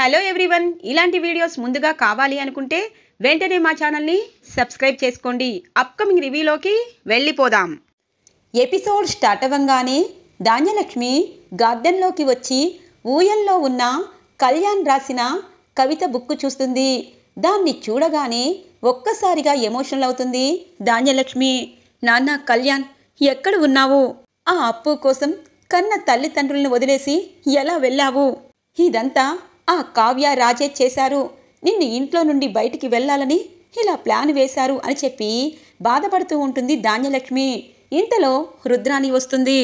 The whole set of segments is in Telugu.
హలో ఎవ్రీవన్, ఇలాంటి వీడియోస్ ముందుగా కావాలి అనుకుంటే వెంటనే మా ఛానల్ని సబ్స్క్రైబ్ చేసుకోండి. అప్కమింగ్ రివ్యూలోకి వెళ్ళిపోదాం. ఎపిసోడ్ స్టార్ట్ అవ్వంగానే ధాన్యలక్ష్మి గార్డెన్లోకి వచ్చి ఊయల్లో ఉన్న కళ్యాణ్ రాసిన కవిత బుక్ చూస్తుంది. దాన్ని చూడగానే ఒక్కసారిగా ఎమోషనల్ అవుతుంది ధాన్యలక్ష్మి. నాన్న కళ్యాణ్, ఎక్కడ ఉన్నావు? ఆ అప్పు కోసం కన్న తల్లిదండ్రులను వదిలేసి ఎలా వెళ్ళావు? ఇదంతా ఆ కావ్య రాజే చేశారు. నిన్ను ఇంట్లో నుండి బయటికి వెళ్ళాలని ఇలా ప్లాన్ వేశారు అని చెప్పి బాధపడుతూ ఉంటుంది ధాన్యలక్ష్మి. ఇంతలో రుద్రాణి వస్తుంది.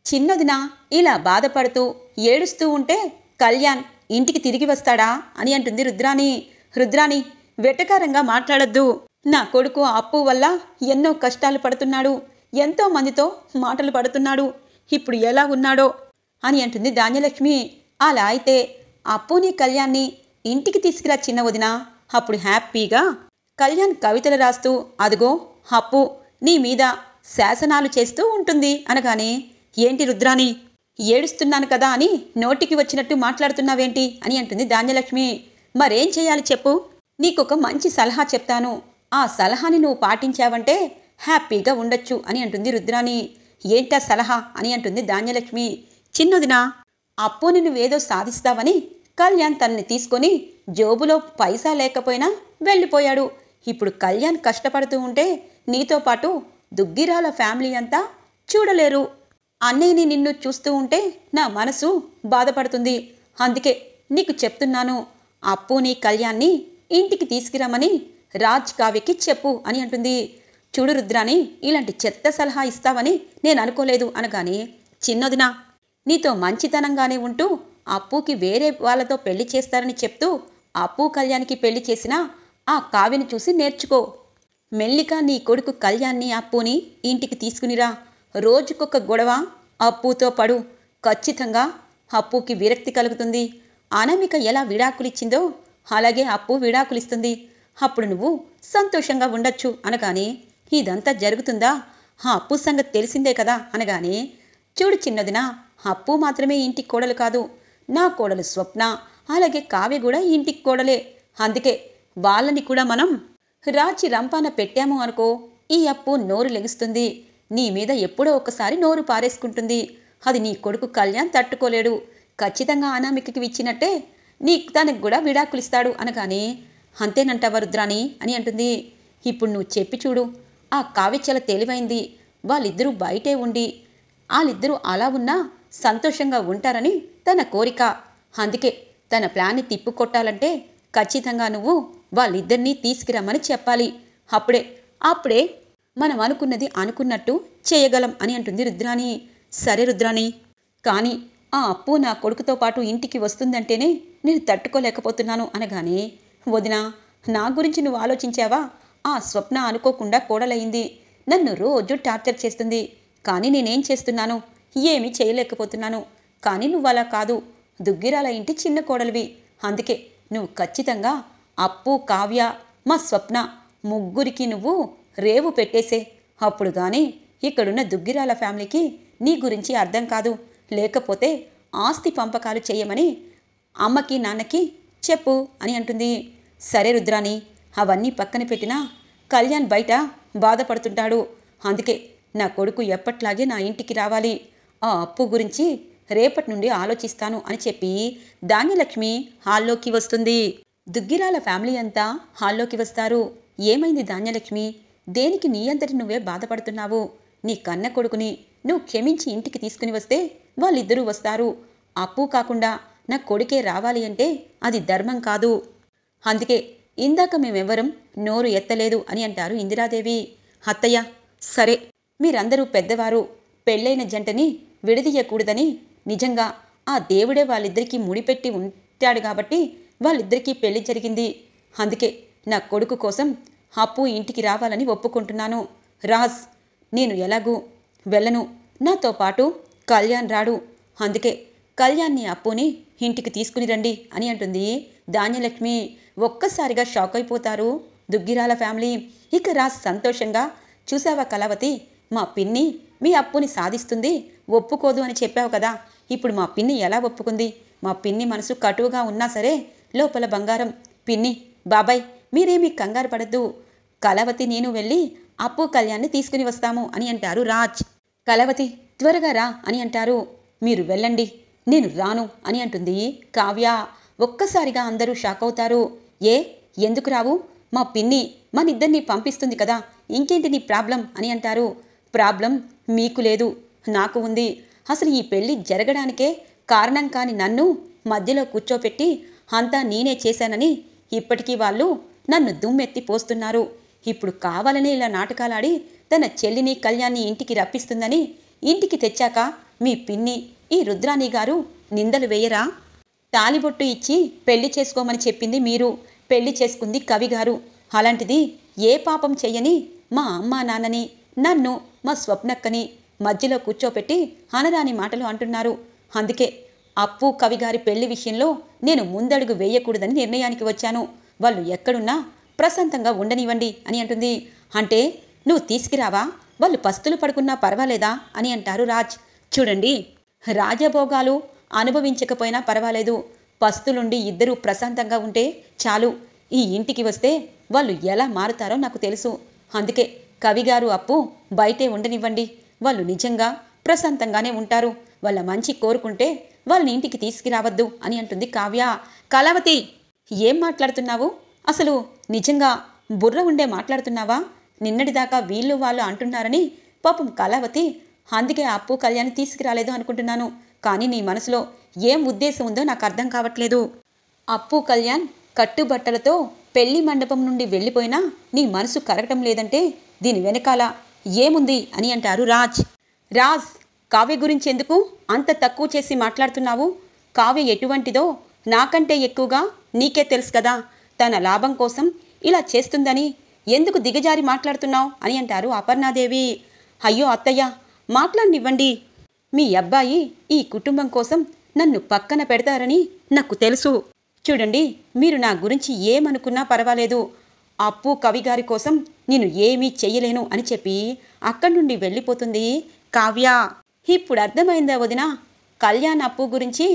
చిన్నదిన ఇలా బాధపడుతూ ఏడుస్తూ ఉంటే కళ్యాణ్ ఇంటికి తిరిగి వస్తాడా అని అంటుంది రుద్రాణి. రుద్రాణి, వెటకారంగా మాట్లాడొద్దు. నా కొడుకు అప్పు వల్ల ఎన్నో కష్టాలు పడుతున్నాడు, ఎంతో మందితో మాటలు పడుతున్నాడు, ఇప్పుడు ఎలా ఉన్నాడో అని అంటుంది ధాన్యలక్ష్మి. అలా అయితే అప్పుని కళ్యాణ్ని ఇంటికి తీసుకురా చిన్న వదిన, అప్పుడు హ్యాపీగా కళ్యాణ్ కవితలు రాస్తూ అదిగో అప్పు నీ మీద శాసనాలు చేస్తూ ఉంటుంది అనగానే, ఏంటి రుద్రాణి, ఏడుస్తున్నాను కదా అని నోటికి వచ్చినట్టు మాట్లాడుతున్నావేంటి అని అంటుంది ధాన్యలక్ష్మి. మరేం చేయాలి చెప్పు, నీకొక మంచి సలహా చెప్తాను, ఆ సలహాని నువ్వు పాటించావంటే హ్యాపీగా ఉండొచ్చు అని అంటుంది రుద్రాణి. ఏంటా సలహా అని అంటుంది ధాన్యలక్ష్మి. చిన్నదిన అప్పు నువ్వేదో సాధిస్తావని కళ్యాణ్ తనని తీసుకొని జోబులో పైసా లేకపోయినా వెళ్ళిపోయాడు. ఇప్పుడు కళ్యాణ్ కష్టపడుతూ ఉంటే నీతో పాటు దుగ్గిరాల ఫ్యామిలీ అంతా చూడలేరు. అన్నయ్యని నిన్ను చూస్తూ ఉంటే నా మనసు బాధపడుతుంది. అందుకే నీకు చెప్తున్నాను, అప్పుని కళ్యాణ్ని ఇంటికి తీసుకురమ్మని రాజ్ కావ్యకి చెప్పు అని అంటుంది. చూడు రుద్రాణి, ఇలాంటి చెత్త సలహా ఇస్తావని నేను అనుకోలేదు అనగానే, చిన్నదిన నీతో మంచితనంగానే ఉంటూ అప్పుకి వేరే వాళ్ళతో పెళ్లి చేస్తారని చెప్తూ అప్పు కళ్యాణ్కి పెళ్లి చేసిన ఆ కావ్యని చూసి నేర్చుకో. మెల్లిగా నీ కొడుకు కళ్యాణ్ని అప్పుని ఇంటికి తీసుకునిరా. రోజుకొక గొడవ అప్పుతో పడు. ఖచ్చితంగా అప్పుకి విరక్తి కలుగుతుంది. అనామిక ఎలా విడాకులిచ్చిందో అలాగే అప్పు విడాకులిస్తుంది. అప్పుడు నువ్వు సంతోషంగా ఉండొచ్చు అనగానే, ఇదంతా జరుగుతుందా? ఆ అప్పు సంగతి తెలిసిందే కదా అనగానే, చూడు చిన్నదినా, అప్పు మాత్రమే ఇంటికి కోడలు కాదు, నా కోడలు స్వప్న అలాగే కావ్య కూడా ఇంటికి కోడలే. అందుకే వాళ్ళని కూడా మనం రాచి రంపాన పెట్టాము అనుకో, ఈ అప్పు నోరు లెగుస్తుంది. నీ మీద ఎప్పుడో ఒకసారి నోరు పారేసుకుంటుంది. అది నీ కొడుకు కళ్యాణ్ తట్టుకోలేడు. ఖచ్చితంగా అనామికకి ఇచ్చినట్టే తనకు కూడా విడాకులిస్తాడు అనగానే, అంతేనంటావా రుద్రాణి అని అంటుంది. ఇప్పుడు నువ్వు చెప్పి చూడు, ఆ కావ్య చాలా తెలివైంది. వాళ్ళిద్దరూ బయటే ఉండి వాళ్ళిద్దరూ అలా ఉన్నా సంతోషంగా ఉంటారని తన కోరిక. అందుకే తన ప్లాన్ని తిప్పుకొట్టాలంటే ఖచ్చితంగా నువ్వు వాళ్ళిద్దరినీ తీసుకురమ్మని చెప్పాలి. అప్పుడే మనం అనుకున్నది అనుకున్నట్టు చేయగలం అని అంటుంది రుద్రాణి. సరే రుద్రాణి, కానీ ఆ అప్పు నా కొడుకుతో పాటు ఇంటికి వస్తుందంటేనే నేను తట్టుకోలేకపోతున్నాను అనగానే, వదినా, నా గురించి నువ్వు ఆలోచించావా? ఆ స్వప్న అనుకోకుండా కోడలయ్యింది. నన్ను రోజు టార్చర్ చేస్తుంది. కానీ నేనేం చేస్తున్నాను? ఏమీ చేయలేకపోతున్నాను. కానీ నువ్వు అలా కాదు, దుగ్గిరాల ఇంటి చిన్న కోడలివి. అందుకే నువ్వు ఖచ్చితంగా అప్పు, కావ్య, మా స్వప్న ముగ్గురికి నువ్వు రేవు పెట్టేసే. అప్పుడు కానీ ఇక్కడున్న దుగ్గిరాల ఫ్యామిలీకి నీ గురించి అర్థం కాదు. లేకపోతే ఆస్తి పంపకాలు చేయమని అమ్మకి నాన్నకి చెప్పు అని అంటుంది. సరే రుద్రాణి, అవన్నీ పక్కన పెట్టినా కళ్యాణ్ బయట బాధపడుతుంటాడు. అందుకే నా కొడుకు ఎప్పట్లాగే నా ఇంటికి రావాలి. ఆ అప్పు గురించి రేపటి నుండి ఆలోచిస్తాను అని చెప్పి ధాన్యలక్ష్మి హాల్లోకి వస్తుంది. దుగ్గిరాల ఫ్యామిలీ అంతా హాల్లోకి వస్తారు. ఏమైంది ధాన్యలక్ష్మి? దేనికి నీ అంతటి నువ్వే బాధపడుతున్నావు? నీ కన్న కొడుకుని నువ్వు క్షమించి ఇంటికి తీసుకుని వస్తే వాళ్ళిద్దరూ వస్తారు. అప్పు కాకుండా నా కొడుకే రావాలి అంటే అది ధర్మం కాదు. అందుకే ఇందాక మేమెవ్వరం నోరు ఎత్తలేదు అని అంటారు ఇందిరాదేవి. అత్తయ్య, సరే, మీరందరూ పెద్దవారు, పెళ్ళైన జంటని విడదీయకూడదని నిజంగా ఆ దేవుడే వాళ్ళిద్దరికీ ముడిపెట్టి ఉంటాడు కాబట్టి వాళ్ళిద్దరికీ పెళ్లి జరిగింది. అందుకే నా కొడుకు కోసం అప్పు ఇంటికి రావాలని ఒప్పుకుంటున్నాను. రాజ్, నేను ఎలాగూ వెళ్ళను, నాతో పాటు కళ్యాణ్ రాడు. అందుకే కళ్యాణ్ని అప్పుని ఇంటికి తీసుకుని రండి అని అంటుంది ధాన్యలక్ష్మి. ఒక్కసారిగా షాక్ అయిపోతారు దుగ్గిరాల ఫ్యామిలీ. ఇక రాజ్ సంతోషంగా, చూసావా కళావతి, మా పిన్ని మీ అప్పుని సాధిస్తుంది, ఒప్పుకోదు అని చెప్పావు కదా, ఇప్పుడు మా పిన్ని ఎలా ఒప్పుకుంది? మా పిన్ని మనసు కటువుగా ఉన్నా సరే లోపల బంగారం. పిన్ని, బాబాయ్ మీరేమీ కంగారు పడద్దు. కళావతి నేను వెళ్ళి అప్పు కళ్యాణ్ని తీసుకుని వస్తాము అని అంటారు రాజ్. కళావతి త్వరగా రా అని అంటారు. మీరు వెళ్ళండి, నేను రాను అని అంటుంది కావ్య. ఒక్కసారిగా అందరూ షాక్ అవుతారు. ఎందుకు రావు? మా పిన్ని మనిద్దరినీ పంపిస్తుంది కదా, ఇంకేంటి నీ ప్రాబ్లం అని అంటారు. ప్రాబ్లం మీకు లేదు, నాకు ఉంది. అసలు ఈ పెళ్లి జరగడానికే కారణం కాని నన్ను మధ్యలో కూర్చోపెట్టి అంతా నేనే చేశానని ఇప్పటికీ వాళ్ళు నన్ను దుమ్మెత్తి పోస్తున్నారు. ఇప్పుడు కావాలనే ఇలా నాటకాలాడి తన చెల్లిని కళ్యాణ్ని ఇంటికి రప్పిస్తుందని ఇంటికి తెచ్చాక మీ పిన్ని ఈ రుద్రాణి గారు నిందలు వేయరా? తాలిబొట్టు ఇచ్చి పెళ్లి చేసుకోమని చెప్పింది మీరు, పెళ్లి చేసుకుంది కవిగారు. అలాంటిది ఏ పాపం చెయ్యని మా అమ్మా నాన్నని, నన్ను, మా స్వప్నక్కని మధ్యలో కూర్చోపెట్టి అనరాని మాటలు అంటున్నారు. అందుకే అప్పు కవిగారి పెళ్లి విషయంలో నేను ముందడుగు వేయకూడదని నిర్ణయానికి వచ్చాను. వాళ్ళు ఎక్కడున్నా ప్రశాంతంగా ఉండనివ్వండి అని అంటుంది. అంటే నువ్వు తీసుకురావా? వాళ్ళు పస్తులు పడుకున్నా పర్వాలేదా అని అంటారు రాజ్. చూడండి, రాజభోగాలు అనుభవించకపోయినా పర్వాలేదు, పస్తులుండి ఇద్దరూ ప్రశాంతంగా ఉంటే చాలు. ఈ ఇంటికి వస్తే వాళ్ళు ఎలా మారుతారో నాకు తెలుసు. అందుకే కవిగారు అప్పు బయటే ఉండనివ్వండి. వాళ్ళు నిజంగా ప్రశాంతంగానే ఉంటారు. వాళ్ళ మంచి కోరుకుంటే వాళ్ళని ఇంటికి తీసుకురావద్దు అని అంటుంది కావ్య. కళావతి, ఏం మాట్లాడుతున్నావు? అసలు నిజంగా బుర్ర ఉండే మాట్లాడుతున్నావా? నిన్నటిదాకా వీళ్ళు వాళ్ళు అంటున్నారని పాపం కళావతి, అందుకే అప్పు కళ్యాణ్ తీసుకురాలేదు అనుకుంటున్నాను. కానీ నీ మనసులో ఏం ఉద్దేశం ఉందో నాకు అర్థం కావట్లేదు. అప్పు కళ్యాణ్ కట్టుబట్టలతో పెళ్లి మండపం నుండి వెళ్ళిపోయినా నీ మనసు కరగటం లేదంటే దీని వెనకాల ఏముంది అని అంటారు రాజ్. రాజ్, కావ్య గురించి ఎందుకు అంత తక్కువ చేసి మాట్లాడుతున్నావు? కావ్య ఎటువంటిదో నాకంటే ఎక్కువగా నీకే తెలుసు కదా. తన లాభం కోసం ఇలా చేస్తుందని ఎందుకు దిగజారి మాట్లాడుతున్నావు అని అంటారు అపర్ణాదేవి. అయ్యో అత్తయ్య, మాట్లాడనివ్వండి. మీ అబ్బాయి ఈ కుటుంబం కోసం నన్ను పక్కన పెడతారని నాకు తెలుసు. చూడండి, మీరు నా గురించి ఏమనుకున్నా పర్వాలేదు, అప్పు కవిగారి కోసం నేను ఏమీ చెయ్యలేను అని చెప్పి అక్కడి నుండి వెళ్ళిపోతుంది కావ్య. ఇప్పుడు అర్థమైందా వదిన? కళ్యాణ్ అప్పు గురించి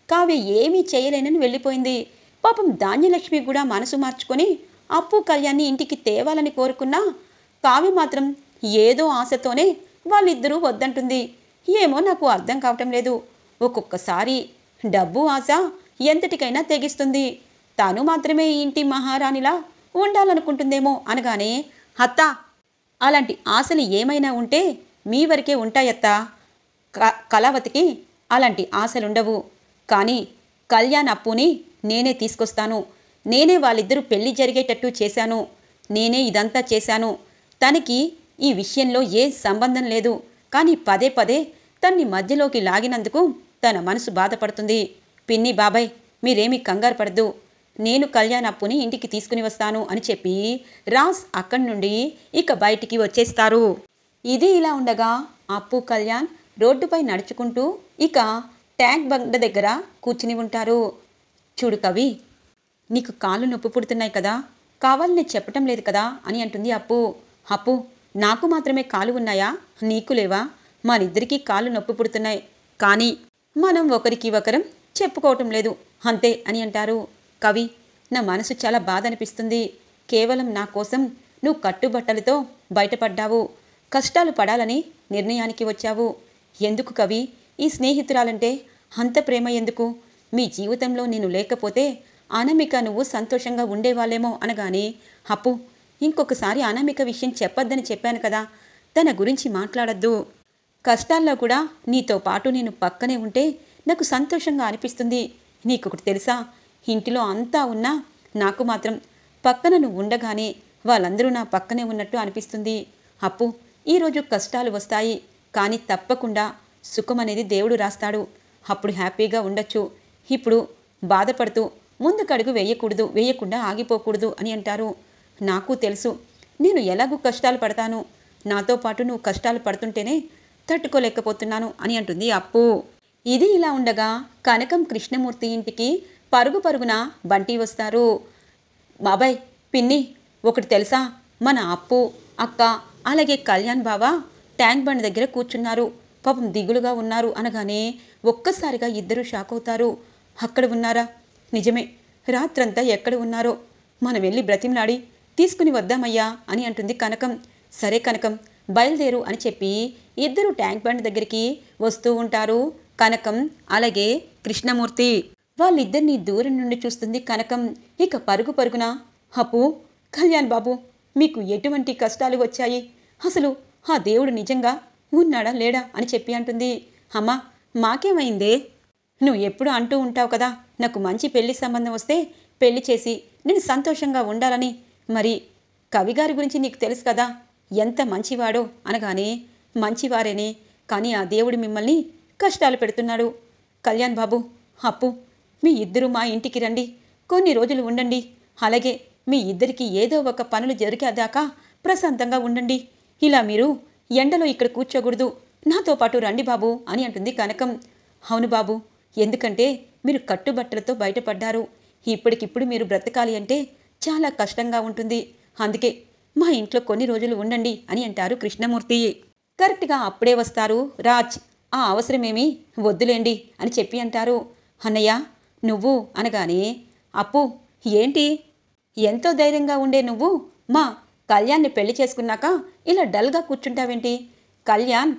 కావ్య ఏమీ చేయలేనని వెళ్ళిపోయింది. పాపం ధాన్యలక్ష్మి కూడా మనసు మార్చుకొని అప్పు కళ్యాణ్ని ఇంటికి తేవాలని కోరుకున్నా కావ్య మాత్రం ఏదో ఆశతోనే వాళ్ళిద్దరూ వద్దంటుంది. ఏమో నాకు అర్థం కావటం లేదు. ఒక్కొక్కసారి డబ్బు ఆశ ఎంతటికైనా తెగిస్తుంది. తాను మాత్రమే ఈ ఇంటి మహారాణిలా ఉండాలనుకుంటుందేమో అనగానే, అత్త, అలాంటి ఆశలు ఏమైనా ఉంటే మీ వరకే ఉంటాయత్తా. కళావతికి అలాంటి ఆశలుండవు. కానీ కళ్యాణ్ అప్పుని నేనే తీసుకొస్తాను. నేనే వాళ్ళిద్దరూ పెళ్లి జరిగేటట్టు చేశాను. నేనే ఇదంతా చేశాను. తనకి ఈ విషయంలో ఏ సంబంధం లేదు. కానీ పదే పదే తన్ని మధ్యలోకి లాగినందుకు తన మనసు బాధపడుతుంది. పిన్ని, బాబాయ్ మీరేమీ కంగారు పడద్దు. నేను కళ్యాణ్ అప్పుని ఇంటికి తీసుకుని వస్తాను అని చెప్పి రాజ్ అక్కడి నుండి ఇక బయటికి వచ్చేస్తారు. ఇది ఇలా ఉండగా అప్పు కళ్యాణ్ రోడ్డుపై నడుచుకుంటూ ఇక ట్యాంక్ బండ దగ్గర కూర్చుని ఉంటారు. చూడు కవి, నీకు కాళ్ళు నొప్పి పుడుతున్నాయి కదా, కావాలని చెప్పటం లేదు కదా అని అంటుంది అప్పు. అప్పు, నాకు మాత్రమే కాళ్ళు ఉన్నాయా? నీకు లేవా? మనిద్దరికీ కాళ్ళు నొప్పి పుడుతున్నాయి, కానీ మనం ఒకరికి ఒకరం చెప్పుకోవటం లేదు అంతే అని అంటారు. కవి, నా మనసు చాలా బాధ అనిపిస్తుంది. కేవలం నా కోసం నువ్వు కట్టుబట్టలతో బయటపడ్డావు. కష్టాలు పడాలని నిర్ణయానికి వచ్చావు. ఎందుకు కవి ఈ స్నేహితురాలంటే అంత ప్రేమ ఎందుకు? మీ జీవితంలో నేను లేకపోతే అనామిక నువ్వు సంతోషంగా ఉండేవాళ్ళేమో అనగానే, అప్పు, ఇంకొకసారి అనామిక విషయం చెప్పొద్దని చెప్పాను కదా, తన గురించి మాట్లాడద్దు. కష్టాల్లో కూడా నీతో పాటు నేను పక్కనే ఉంటే నాకు సంతోషంగా అనిపిస్తుంది. నీకొకటి తెలుసా, ఇంటిలో అంతా ఉన్నా నాకు మాత్రం పక్కన నువ్వు ఉండగానే వాళ్ళందరూ నా పక్కనే ఉన్నట్టు అనిపిస్తుంది. అప్పు, ఈరోజు కష్టాలు వస్తాయి, కానీ తప్పకుండా సుఖం అనేది దేవుడు రాస్తాడు. అప్పుడు హ్యాపీగా ఉండొచ్చు. ఇప్పుడు బాధపడుతూ ముందుకడుగు వేయకుండా ఆగిపోకూడదు అని అంటారు. నాకు తెలుసు నేను ఎలాగూ కష్టాలు పడతాను. నాతో పాటు నువ్వు కష్టాలు పడుతుంటేనే తట్టుకోలేకపోతున్నాను అని అంటుంది అప్పు. ఇది ఇలా ఉండగా కనకం కృష్ణమూర్తి ఇంటికి పరుగు పరుగున బంటి వస్తారు. బాబాయ్, పిన్ని, ఒకటి తెలుసా, మన అప్పు అక్క అలాగే కళ్యాణ్ బావ ట్యాంక్ బండ్ దగ్గర కూర్చున్నారు. పాపం దిగులుగా ఉన్నారు అనగానే ఒక్కసారిగా ఇద్దరు షాక్ అవుతారు. అక్కడ ఉన్నారా? నిజమే, రాత్రంతా ఎక్కడ ఉన్నారో మనం వెళ్ళి బ్రతిమలాడి తీసుకుని వద్దామయ్యా అని అంటుంది కనకం. సరే కనకం, బయలుదేరు అని చెప్పి ఇద్దరు ట్యాంక్ బండ్ దగ్గరికి వస్తూ ఉంటారు కనకం అలాగే కృష్ణమూర్తి. వాళ్ళిద్దరినీ దూరం నుండి చూస్తుంది కనకం. ఇక పరుగు పరుగున, అప్పు, కళ్యాణ్ బాబు, మీకు ఎటువంటి కష్టాలు వచ్చాయి? అసలు ఆ దేవుడు నిజంగా ఉన్నాడా లేడా అని చెప్పి అంటుంది. అమ్మా, మాకేమైందే? నువ్వు ఎప్పుడు అంటూ ఉంటావు కదా, నాకు మంచి పెళ్లి సంబంధం వస్తే పెళ్లి చేసి నేను సంతోషంగా ఉండాలని. మరి కవిగారి గురించి నీకు తెలుసు కదా, ఎంత మంచివాడో అనగానే, మంచివారేనే, కానీ ఆ దేవుడు మిమ్మల్ని కష్టాలు పెడుతున్నాడు. కళ్యాణ్ బాబు, అప్పు, మీ ఇద్దరు మా ఇంటికి రండి, కొన్ని రోజులు ఉండండి. అలాగే మీ ఇద్దరికి ఏదో ఒక పనులు జరిగేదాకా ప్రశాంతంగా ఉండండి. ఇలా మీరు ఎండలో ఇక్కడ కూర్చోకూడదు, నాతో పాటు రండి బాబు అని అంటుంది కనకం. అవును బాబు, ఎందుకంటే మీరు కట్టుబట్టలతో బయటపడ్డారు. ఇప్పటికిప్పుడు మీరు బ్రతకాలి అంటే చాలా కష్టంగా ఉంటుంది. అందుకే మా ఇంట్లో కొన్ని రోజులు ఉండండి అని అంటారు కృష్ణమూర్తి. కరెక్ట్గా అప్పుడే వస్తారు రాజ్. ఆ అవసరమేమీ వద్దులేండి అని చెప్పి అంటారు. అన్నయ్య నువ్వు అనగానే, అప్పు ఏంటి ఎంతో ధైర్యంగా ఉండే నువ్వు మా కళ్యాణ్ని పెళ్లి చేసుకున్నాక ఇలా డల్గా కూర్చుంటావేంటి? కళ్యాణ్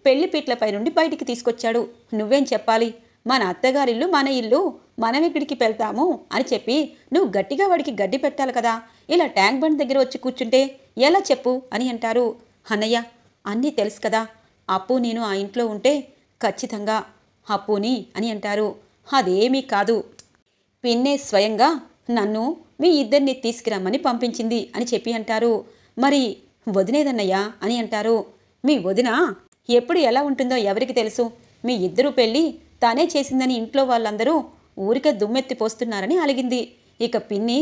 పెళ్లి పీట్లపై నుండి బయటికి తీసుకొచ్చాడు, నువ్వేం చెప్పాలి? మన అత్తగారిల్లు మన ఇల్లు, మనం ఎక్కడికి వెళ్తాము అని చెప్పి నువ్వు గట్టిగా వాడికి గడ్డి పెట్టాలి కదా. ఇలా ట్యాంక్ బండ్ దగ్గర వచ్చి కూర్చుంటే ఎలా చెప్పు అని అంటారు. అన్నయ్య అన్నీ తెలుసు కదా, అప్పు నేను ఆ ఇంట్లో ఉంటే ఖచ్చితంగా అప్పుని అని అంటారు. అదేమీ కాదు, పిన్నే స్వయంగా నన్ను మీ ఇద్దరిని తీసుకురమ్మని పంపించింది అని చెప్పి అంటారు. మరి వదినేదన్నయ్యా అని అంటారు. మీ వదిన ఎప్పుడు ఎలా ఉంటుందో ఎవరికి తెలుసు? మీ ఇద్దరు పెళ్ళి తానే చేసిందని ఇంట్లో వాళ్ళందరూ ఊరికే దుమ్మెత్తి పోస్తున్నారని అలిగింది. ఇక పిన్ని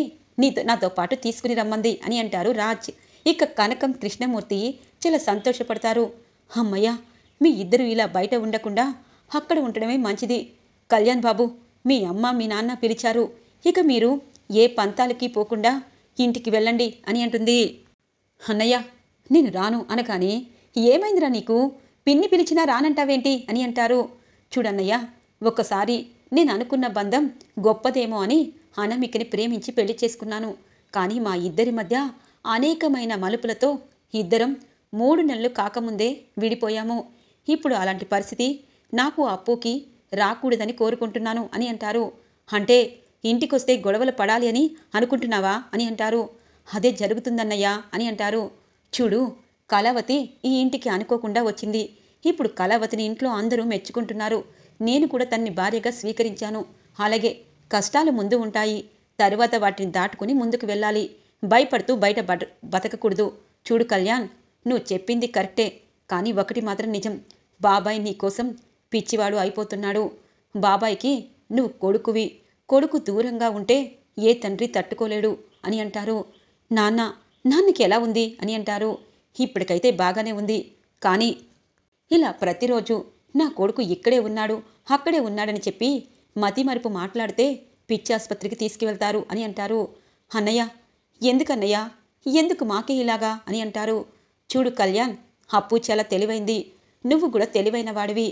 నాతో పాటు తీసుకుని రమ్మంది అని అంటారు రాజ్. ఇక కనకం కృష్ణమూర్తి చాలా సంతోషపడతారు. అమ్మయ్య, మీ ఇద్దరు ఇలా బయట ఉండకుండా అక్కడ ఉండడమే మంచిది. కళ్యాణ్ బాబు, మీ అమ్మ మీ నాన్న పిలిచారు, ఇక మీరు ఏ పంతాలకి పోకుండా ఇంటికి వెళ్ళండి అని అంటుంది. అన్నయ్య నేను రాను అనగానే, ఏమైందిరా నీకు? పిన్ని పిలిచినా రానంటావేంటి అని అంటారు. చూడన్నయ్య, ఒక్కసారి నేను అనుకున్న బంధం గొప్పదేమో అని అనామికని ప్రేమించి పెళ్లి చేసుకున్నాను. కానీ మా ఇద్దరి మధ్య అనేకమైన మలుపులతో ఇద్దరం 3 నెలలు కాకముందే విడిపోయాము. ఇప్పుడు అలాంటి పరిస్థితి నాకు అప్పుకి రాకూడదని కోరుకుంటున్నాను అని అంటారు. అంటే ఇంటికొస్తే గొడవలు పడాలి అని అనుకుంటున్నావా అని అంటారు. అదే జరుగుతుందన్నయ్యా అని అంటారు. చూడు, కళావతి ఈ ఇంటికి అనుకోకుండా వచ్చింది. ఇప్పుడు కళావతిని ఇంట్లో అందరూ మెచ్చుకుంటున్నారు. నేను కూడా తన్ని భార్యగా స్వీకరించాను. అలాగే కష్టాలు ముందు ఉంటాయి, తరువాత వాటిని దాటుకుని ముందుకు వెళ్ళాలి. భయపడుతూ బయట బతకకూడదు. చూడు కళ్యాణ్, నువ్వు చెప్పింది కరెక్టే, కానీ ఒకటి మాత్రం నిజం, బాబాయ్ నీకోసం పిచ్చివాడు అయిపోతున్నాడు. బాబాయ్కి నువ్వు కొడుకువి, కొడుకు దూరంగా ఉంటే ఏ తండ్రి తట్టుకోలేడు అని అంటారు. నాన్నకి ఎలా ఉంది అని అంటారు. ఇప్పటికైతే బాగానే ఉంది, కానీ ఇలా ప్రతిరోజు నా కొడుకు ఇక్కడే ఉన్నాడు అక్కడే ఉన్నాడని చెప్పి మతిమరుపు మాట్లాడితే పిచ్చాసుపత్రికి తీసుకువెళ్తారు అని అంటారు. అన్నయ్య ఎందుకన్నయ్య, ఎందుకు మాకే ఇలాగా అని అంటారు. చూడు కళ్యాణ్, అప్పు చాలా తెలివైంది, నువ్వు కూడా తెలివైన వాడివి.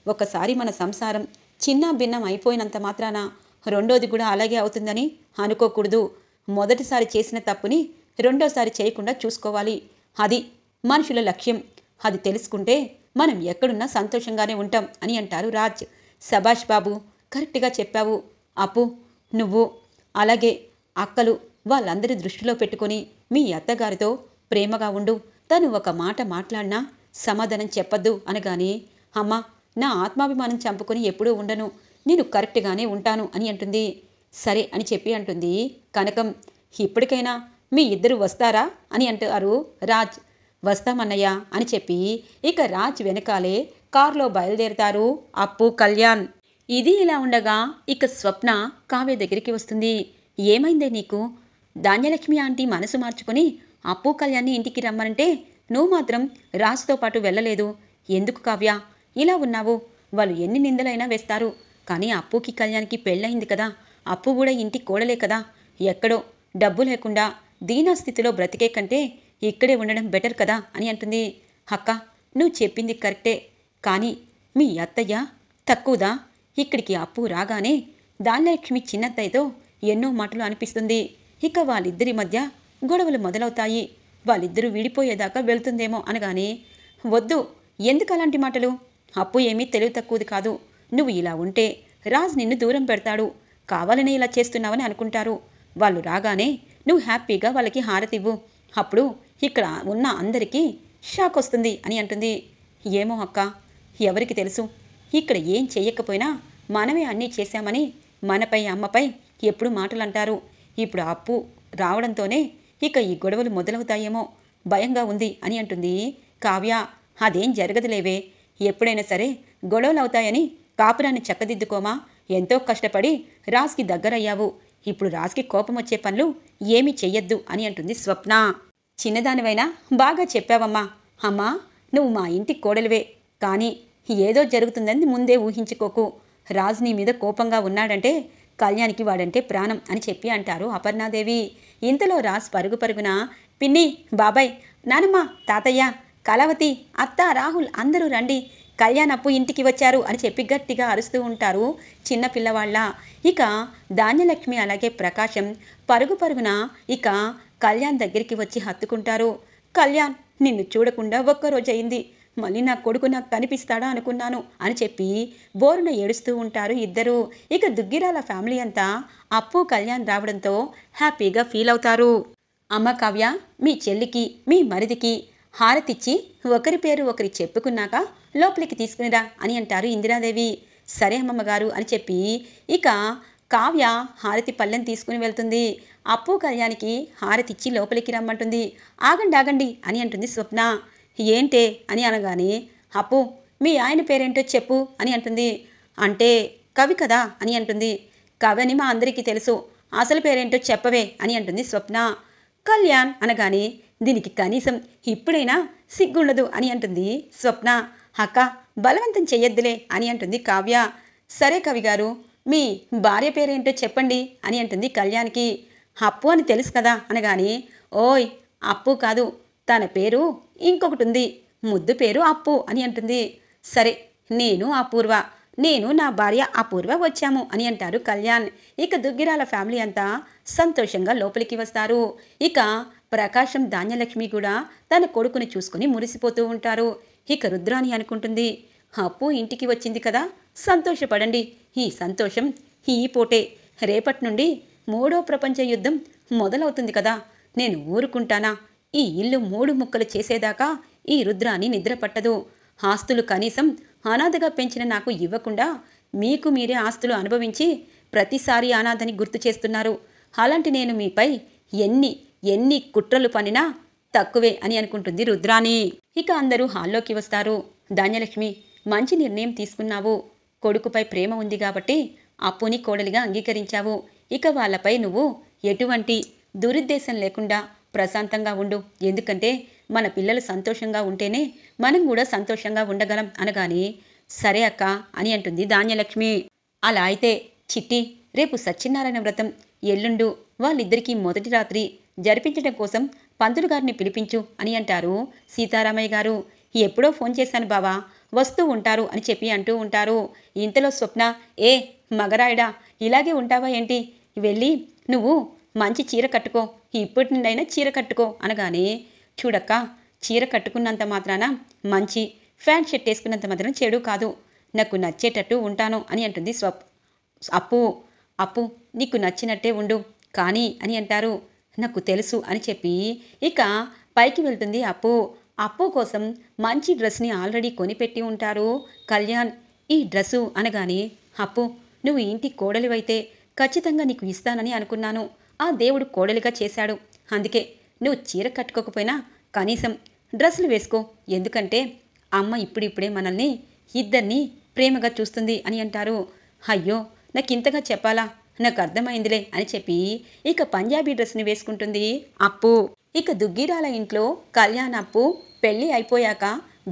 ఒకసారి మన సంసారం చిన్న భిన్నం అయిపోయినంత మాత్రాన రెండోది కూడా అలాగే అవుతుందని అనుకోకూడదు. మొదటిసారి చేసిన తప్పుని రెండోసారి చేయకుండా చూసుకోవాలి. అది మనుషుల లక్ష్యం. అది తెలుసుకుంటే మనం ఎక్కడున్నా సంతోషంగానే ఉంటాం అని అంటారు రాజ్. సభాష్ బాబు, కరెక్ట్గా చెప్పావు. అప్పు, నువ్వు అలాగే అక్కలు వాళ్ళందరి దృష్టిలో పెట్టుకొని మీ అత్తగారితో ప్రేమగా ఉండు. తను ఒక మాట మాట్లాడినా సమాధానం చెప్పద్దు అనగానే, అమ్మ, నా ఆత్మాభిమానం చంపుకొని ఎప్పుడూ ఉండను, నేను కరెక్ట్గానే ఉంటాను అని అంటుంది. సరే అని చెప్పి అంటుంది కనకం. ఇప్పటికైనా మీ ఇద్దరు వస్తారా అని అంటారు రాజ్. వస్తామన్నయ్య అని చెప్పి ఇక రాజ్ వెనకాలే కారులో బయలుదేరుతారు అప్పు, కళ్యాణ్. ఇది ఇలా ఉండగా ఇక స్వప్న కావ్య దగ్గరికి వస్తుంది. ఏమైందే నీకు? ధాన్యలక్ష్మి ఆంటీ మనసు మార్చుకొని అప్పు, కళ్యాణ్ని ఇంటికి రమ్మనంటే నువ్వు మాత్రం రాజ్తో పాటు వెళ్ళలేదు. ఎందుకు కావ్య ఇలా ఉన్నావు? వాళ్ళు ఎన్ని నిందలైనా వేస్తారు, కానీ అప్పుకి కళ్యాణ్కి పెళ్ళయింది కదా. అప్పు కూడా ఇంటి కోడలే కదా. ఎక్కడో డబ్బు లేకుండా దీనాస్థితిలో బ్రతికే కంటే ఇక్కడే ఉండడం బెటర్ కదా అని అంటుంది. అక్క, నువ్వు చెప్పింది కరెక్టే, కానీ మీ అత్తయ్య తక్కువదా? ఇక్కడికి అప్పు రాగానే ధాన్యలక్ష్మి చిన్నత్తయ్యతో ఎన్నో మాటలు అనిపిస్తుంది. ఇక వాళ్ళిద్దరి మధ్య గొడవలు మొదలవుతాయి. వాళ్ళిద్దరూ విడిపోయేదాకా వెళ్తుందేమో అనగానే, వద్దు, ఎందుకు అలాంటి మాటలు? అప్పు ఏమీ తెలివి తక్కువది కాదు. నువ్వు ఇలా ఉంటే రాజ్ నిన్ను దూరం పెడతాడు. కావాలని ఇలా చేస్తున్నావని అనుకుంటారు. వాళ్ళు రాగానే నువ్వు హ్యాపీగా వాళ్ళకి హారతివ్వు. అప్పుడు ఇక్కడ ఉన్న అందరికీ షాక్ వస్తుంది అని అంటుంది. ఏమో అక్క, ఎవరికి తెలుసు? ఇక్కడ ఏం చెయ్యకపోయినా మనమే అన్నీ చేశామని మనపై అమ్మపై ఎప్పుడు మాటలు అంటారు. ఇప్పుడు అప్పు రావడంతోనే ఇక ఈ గొడవలు మొదలవుతాయేమో భయంగా ఉంది అని అంటుంది కావ్య. అదేం జరగదులేవే. ఎప్పుడైనా సరే గొడవలు అవుతాయని కాపురాన్ని చక్కదిద్దుకోమా? ఎంతో కష్టపడి రాజ్కి దగ్గరయ్యావు. ఇప్పుడు రాజ్కి కోపం వచ్చే పనులు ఏమీ చెయ్యొద్దు అని అంటుంది స్వప్న. చిన్నదానివైనా బాగా చెప్పావమ్మా. అమ్మా, నువ్వు మా ఇంటి కోడలివే, కానీ ఏదో జరుగుతుందని ముందే ఊహించుకోకు. రాజ్ నీ మీద కోపంగా ఉన్నాడంటే కళ్యాణ్కి వాడంటే ప్రాణం అని చెప్పి అంటారు అపర్ణాదేవి. ఇంతలో రాజ్ పరుగు పరుగున పిన్ని, బాబాయ్, నానమ్మ, తాతయ్య, కళావతి, అత్త, రాహుల్ అందరూ రండి, కళ్యాణ్ అప్పు ఇంటికి వచ్చారు అని చెప్పి గట్టిగా అరుస్తూ ఉంటారు చిన్న పిల్లవాళ్ళ. ఇక ధాన్యలక్ష్మి అలాగే ప్రకాశం పరుగు పరుగున ఇక కళ్యాణ్ దగ్గరికి వచ్చి హత్తుకుంటారు. కళ్యాణ్, నిన్ను చూడకుండా ఒక్కరోజు అయింది, మళ్ళీ నా కొడుకు నాకు కనిపిస్తాడా అనుకున్నాను అని చెప్పి బోరున ఏడుస్తూ ఉంటారు ఇద్దరు. ఇక దుగ్గిరాల ఫ్యామిలీ అంతా అప్పు కళ్యాణ్ రావడంతో హ్యాపీగా ఫీల్ అవుతారు. అమ్మ కావ్య, మీ చెల్లికి మీ మరిదికి హారతిచ్చి ఒకరి పేరు ఒకరి చెప్పుకున్నాక లోపలికి తీసుకునిరా అని అంటారు ఇందిరాదేవి. సరే అమ్మమ్మగారు అని చెప్పి ఇక కావ్య హారతి పళ్ళెం తీసుకుని వెళ్తుంది. అప్పు కళ్యాణ్కి హారతిచ్చి లోపలికి రమ్మంటుంది. ఆగండి ఆగండి అని అంటుంది స్వప్న. ఏంటే అని అనగానే, అప్పు, మీ ఆయన పేరేంటో చెప్పు అని అంటుంది. అంటే కవి కదా అని అంటుంది. కవి అని మా అందరికీ తెలుసు, అసలు పేరేంటో చెప్పవే అని అంటుంది స్వప్న. కళ్యాణ్ అనగానే, దీనికి కనీసం ఇప్పుడైనా సిగ్గుండదు అని అంటుంది స్వప్న. అక్క, బలవంతం చెయ్యొద్దులే అని అంటుంది కావ్య. సరే కవి గారు, మీ భార్య పేరేంటో చెప్పండి అని అంటుంది కళ్యాణ్కి. అప్పు అని తెలుసు కదా అనగానే, ఓయ్, అప్పు కాదు, తన పేరు ఇంకొకటి ఉంది, ముద్దు పేరు అప్పు అని అంటుంది. సరే, నేను అపూర్వ, నేను నా భార్య అపూర్వ వచ్చాము అని అంటారు కళ్యాణ్. ఇక దుగ్గిరాల ఫ్యామిలీ అంతా సంతోషంగా లోపలికి వస్తారు. ఇక ప్రకాశం ధాన్యలక్ష్మి కూడా తన కొడుకుని చూసుకుని మురిసిపోతూ ఉంటారు. ఇక రుద్రాణి అనుకుంటుంది, అప్పు ఇంటికి వచ్చింది కదా, సంతోషపడండి. ఈ సంతోషం ఈ పూటే, రేపటి నుండి 3వ ప్రపంచ యుద్ధం మొదలవుతుంది కదా, నేను ఊరుకుంటానా? ఈ ఇల్లు 3 ముక్కలు చేసేదాకా ఈ రుద్రాణి నిద్ర పట్టదు. ఆస్తులు కనీసం అనాథగా పెంచిన నాకు ఇవ్వకుండా మీకు మీరే ఆస్తులు అనుభవించి ప్రతిసారి అనాథని గుర్తు చేస్తున్నారు. అలాంటి నేను మీపై ఎన్ని కుట్రలు పనినా తక్కువే అని అనుకుంటుంది రుద్రాణి. ఇక అందరూ హాల్లోకి వస్తారు. ధాన్యలక్ష్మి, మంచి నిర్ణయం తీసుకున్నావు. కొడుకుపై ప్రేమ ఉంది కాబట్టి అప్పుని కోడలిగా అంగీకరించావు. ఇక వాళ్ళపై నువ్వు ఎటువంటి దురుద్దేశం లేకుండా ప్రశాంతంగా ఉండు. ఎందుకంటే మన పిల్లలు సంతోషంగా ఉంటేనే మనం కూడా సంతోషంగా ఉండగలం అనగానే, సరే అక్క అని అంటుంది ధాన్యలక్ష్మి. అలా అయితే చిట్టి, రేపు సత్యనారాయణ వ్రతం, ఎల్లుండు వాళ్ళిద్దరికీ మొదటి రాత్రి జరిపించడం కోసం పంతులు గారిని పిలిపించు అని అంటారు సీతారామయ్య గారు. ఎప్పుడో ఫోన్ చేశాను బావా, వస్తూ ఉంటారు అని చెప్పి అంటూ ఉంటారు. ఇంతలో స్వప్న, ఏ మగరాయుడా, ఇలాగే ఉంటావా ఏంటి? వెళ్ళి నువ్వు మంచి చీర కట్టుకో, ఇప్పటి నుండైనా చీర కట్టుకో అనగానే, చూడక్క, చీర కట్టుకున్నంత మాత్రాన మంచి, ప్యాంట్ షర్ట్ వేసుకున్నంత మాత్రం చెడు కాదు, నాకు నచ్చేటట్టు ఉంటాను అని అంటుంది అప్పు నీకు నచ్చినట్టే ఉండు కానీ అని అంటారు. నాకు తెలుసు అని చెప్పి ఇక పైకి వెళ్తుంది అప్పు కోసం మంచి డ్రెస్ని ఆల్రెడీ కొనిపెట్టి ఉంటారు కళ్యాణ్. ఈ డ్రెస్సు అనగానే, అప్పు, నువ్వు ఇంటి కోడలివైతే ఖచ్చితంగా నీకు ఇస్తానని అనుకున్నాను. ఆ దేవుడు కోడలిగా చేశాడు. అందుకే నువ్వు చీర కట్టుకోకపోయినా కనీసం డ్రెస్సులు వేసుకో. ఎందుకంటే అమ్మ ఇప్పుడిప్పుడే మనల్ని ఇద్దరిని ప్రేమగా చూస్తుంది అని అంటారు. అయ్యో, నాకు ఇంతగా చెప్పాలా, నాకు అర్థమైందిలే అని చెప్పి ఇక పంజాబీ డ్రెస్ని వేసుకుంటుంది అప్పు. ఇక దుగ్గిరాల ఇంట్లో కళ్యాణ్ అప్పు పెళ్ళి అయిపోయాక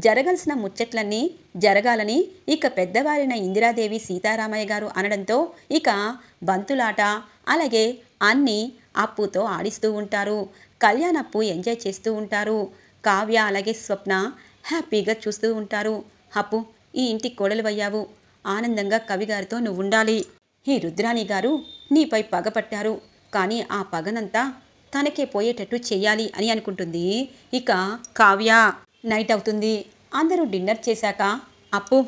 జరగాల్సిన ముచ్చట్లన్నీ జరగాలని ఇక పెద్దవారైన ఇందిరాదేవి సీతారామయ్య గారు అనడంతో ఇక బంతులాట అలాగే అన్నీ అప్పుతో ఆడిస్తూ ఉంటారు. కళ్యాణ్ అప్పు ఎంజాయ్ చేస్తూ ఉంటారు. కావ్య అలాగే స్వప్న హ్యాపీగా చూస్తూ ఉంటారు. అప్పు, ఈ ఇంటి కోడలు అయ్యావు, ఆనందంగా కవిగారితో నువ్వు ఉండాలి. ఈ రుద్రాణి గారు నీపై పగపట్టారు, కానీ ఆ పగనంతా తనకే పోయేటట్టు చెయ్యాలి అని అనుకుంటుంది ఇక కావ్య. నైట్ అవుతుంది. అందరూ డిన్నర్ చేశాక అప్పు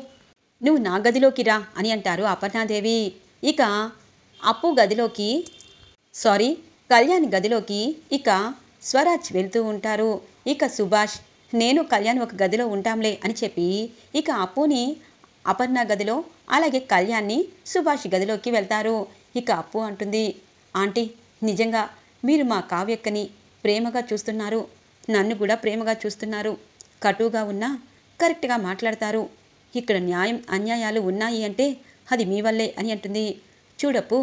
నువ్వు నా గదిలోకి రా అని అంటారు అపర్ణాదేవి. ఇక అప్పు గదిలోకి కళ్యాణ్ గదిలోకి ఇక స్వరాజ్ వెళ్తూ ఉంటారు. ఇక సుభాష్ నేను కళ్యాణ్ ఒక గదిలో ఉంటాంలే అని చెప్పి ఇక అప్పుని అపర్ణ గదిలో అలాగే కళ్యాణ్ని సుభాష్ గదిలోకి వెళ్తారు. ఇక అప్పు అంటుంది, ఆంటీ నిజంగా మీరు మా కావ్యక్కని ప్రేమగా చూస్తున్నారు, నన్ను కూడా ప్రేమగా చూస్తున్నారు, కటుగా ఉన్నా కరెక్ట్గా మాట్లాడతారు, ఇక్కడ న్యాయం అన్యాయాలు ఉన్నాయి అంటే అది మీ వల్లే అని అంటుంది. చూడప్పు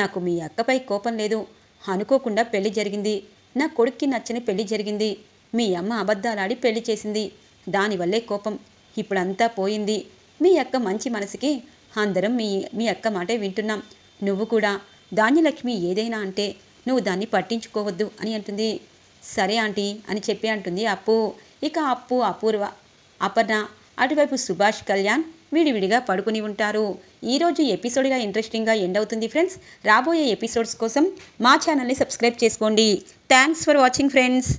నాకు మీ అక్కపై కోపం లేదు, అనుకోకుండా పెళ్లి జరిగింది, నా కొడుక్కి నచ్చని పెళ్లి జరిగింది, మీ అమ్మ అబద్ధాలాడి పెళ్లి చేసింది, దానివల్లే కోపం, ఇప్పుడంతా పోయింది, మీ అక్క మంచి మనసుకి అందరం మీ అక్క మాటే వింటున్నాం, నువ్వు కూడా ధాన్యలక్ష్మి ఏదైనా అంటే నువ్వు దాన్ని పట్టించుకోవద్దు అని అంటుంది. సరే ఆంటీ అని చెప్పి అంటుంది అప్పు. ఇక అప్పు అపూర్వ అపర్ణ అటువైపు సుభాష్ కళ్యాణ్ విడివిడిగా పడుకుని ఉంటారు. ఈరోజు ఎపిసోడ్గా ఇంట్రెస్టింగ్గా ఎండ్ అవుతుంది ఫ్రెండ్స్. రాబోయే ఎపిసోడ్స్ కోసం మా ఛానల్ని సబ్స్క్రైబ్ చేసుకోండి. Thanks for watching friends.